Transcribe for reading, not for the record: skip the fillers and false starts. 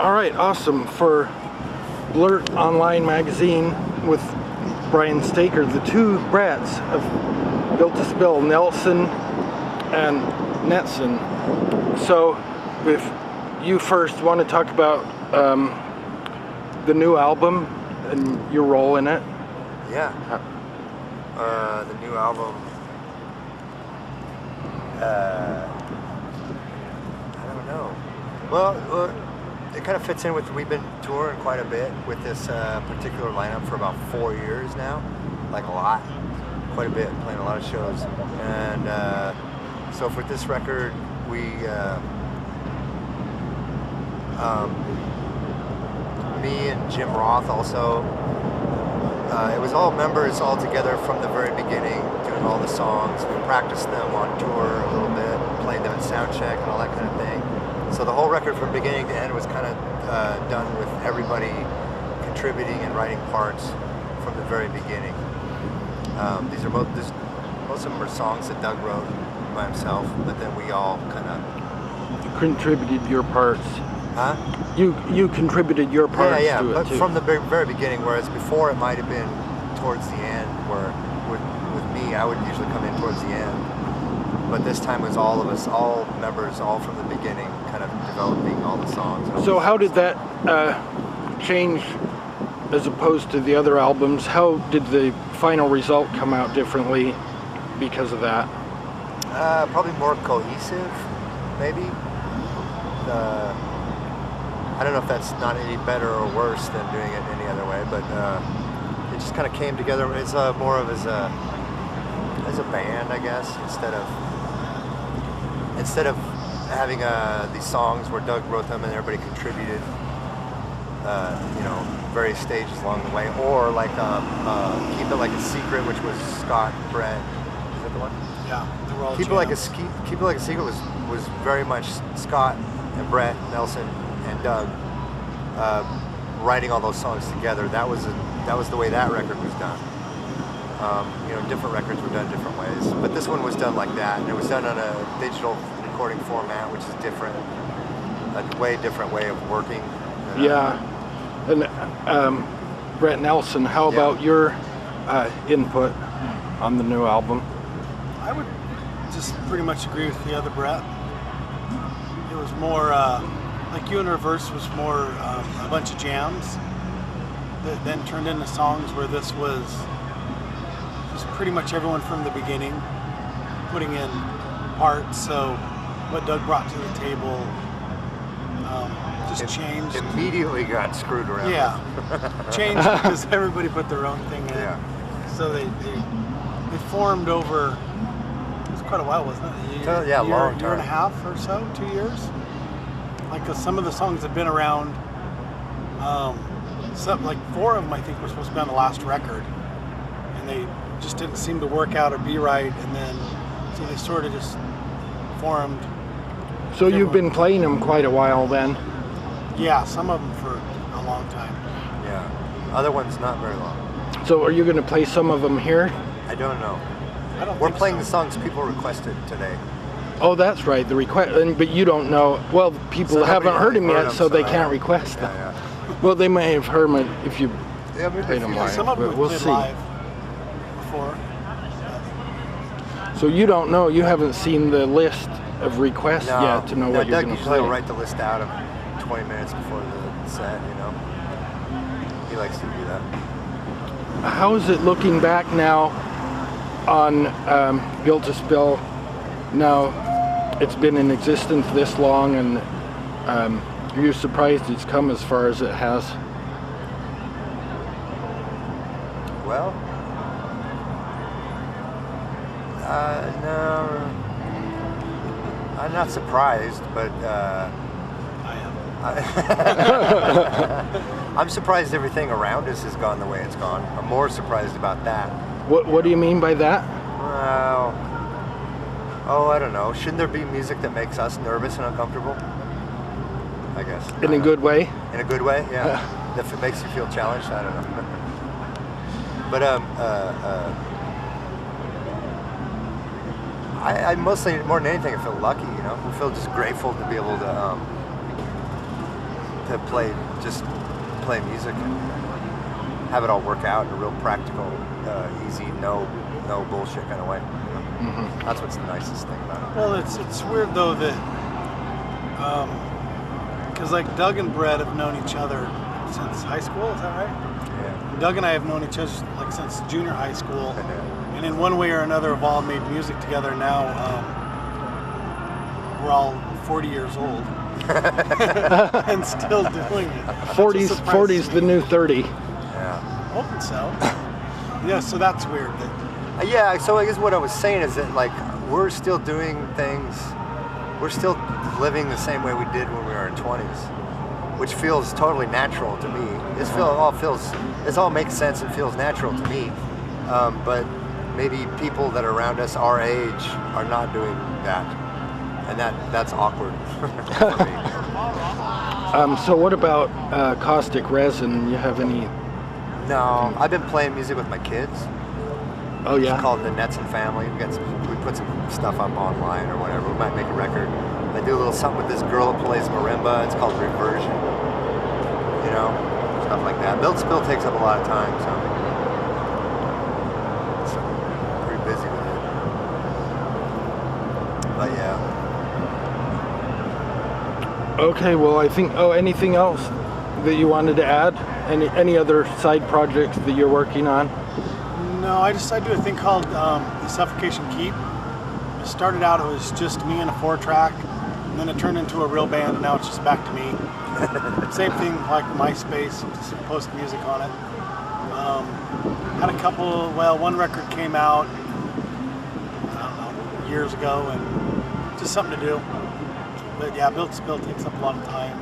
All right, awesome. For Blurt Online Magazine with Brian Staker, the two Bretts of Built to Spill, Nelson and Netson. So if you first want to talk about the new album and your role in it. Yeah. The new album. I don't know. Well, it kind of fits in with, we've been touring quite a bit with this particular lineup for about 4 years now. Like a lot. Quite a bit, playing a lot of shows. And so for this record, we, me and Jim Roth also, it was all members all together from the very beginning, doing all the songs. We practiced them on tour a little bit, played them at soundcheck and all that kind of thing. So the whole record from beginning to end was kind of done with everybody contributing and writing parts from the very beginning. These are most of them are songs that Doug wrote by himself, but then we all kind of Contributed your parts. Huh? You contributed your parts to it but too. from the very beginning, whereas before it might have been towards the end, where with me, I would usually come in towards the end. But this time it was all of us, all members, all from the beginning, kind of developing all the songs. So how did that change as opposed to the other albums? How did the final result come out differently because of that? Probably more cohesive, maybe. I don't know if that's not any better or worse than doing it any other way, but it just kind of came together. It's more of as a band, I guess, instead of having these songs where Doug wrote them and everybody contributed, various stages along the way, or like Keep It Like a Secret, which was Scott, Brett. Is that the one? Yeah. Keep It Like a Secret was very much Scott and Brett, Nelson, and Doug writing all those songs together. That was the way that record was done. Different records were done different ways, but this one was done like that, and it was done on a digital recording format, which is different, a way different way of working. Yeah, and Brett Nelson, how about your input on the new album? I would just pretty much agree with the other Brett. It was more, like You in Reverse was more a bunch of jams that then turned into songs, where this was just pretty much everyone from the beginning putting in parts. So what Doug brought to the table just changed. Immediately got screwed around. Yeah, changed because everybody put their own thing in. Yeah. So they formed over, it was quite a while, wasn't it? Long time. Year and a half or so, 2 years. Like some of the songs have been around. Like 4 of them, I think, were supposed to be on the last record, and they just didn't seem to work out or be right, and then so they sort of just formed. So you've been playing them quite a while then? Yeah, some of them for a long time. Yeah, other ones not very long. So are you going to play some of them here? I don't know. We're playing the songs people requested today. Oh, that's right, the request. But you don't know. Well, people haven't heard him yet, so they can't request them. Yeah. Well, they may have heard them if you played them live. Some of them but we'll played see. live before. So you don't know. You haven't seen the list of requests yet to know what you're Doug going to usually play. will write the list out of 20 minutes before the set. He likes to do that. How is it looking back now on Built to Spill? Now it's been in existence this long, and are you surprised it's come as far as it has? Well, no, I'm not surprised, but I am. I'm surprised everything around us has gone the way it's gone. I'm more surprised about that. What do you mean by that? Well, I don't know. Shouldn't there be music that makes us nervous and uncomfortable? I guess. In a good way? In a good way, yeah. If it makes you feel challenged, I don't know. But I mostly, more than anything, I feel lucky. I feel just grateful to be able to to play music and have it all work out in a real practical, easy, no bullshit kind of way. That's what's the nicest thing about it. Well, it's weird though that, because like Doug and Brett have known each other since high school. Is that right? Yeah. Doug and I have known each other like since junior high school, and in one way or another have all made music together. Now we're all 40 years old and still doing it. 40's the new 30. Yeah. Hoping so. Yeah, so that's weird. Yeah, so I guess what I was saying is that like we're still doing things, we're still living the same way we did when we were in 20s, which feels totally natural to me. It all makes sense and feels natural to me. But maybe people that are around us our age are not doing that, and that's awkward for me. So what about caustic resin? You have any? No, I've been playing music with my kids. Oh yeah. It's called the Netson family. We put some stuff up online or whatever. We might make a record. I do a little something with this girl that plays marimba. It's called Reversion. You know, stuff like that. Build Spill takes up a lot of time, so I'm pretty busy with it. But yeah. Okay, well I think, anything else that you wanted to add? Any other side projects that you're working on? No, I do a thing called the Suffocation Keep. It started out, it was just me and a 4-track, and then it turned into a real band, and now it's just back to me. Same thing like MySpace, just post music on it. Had a couple, one record came out, I don't know, years ago, and just something to do. But yeah, Build Spill takes up a lot of time.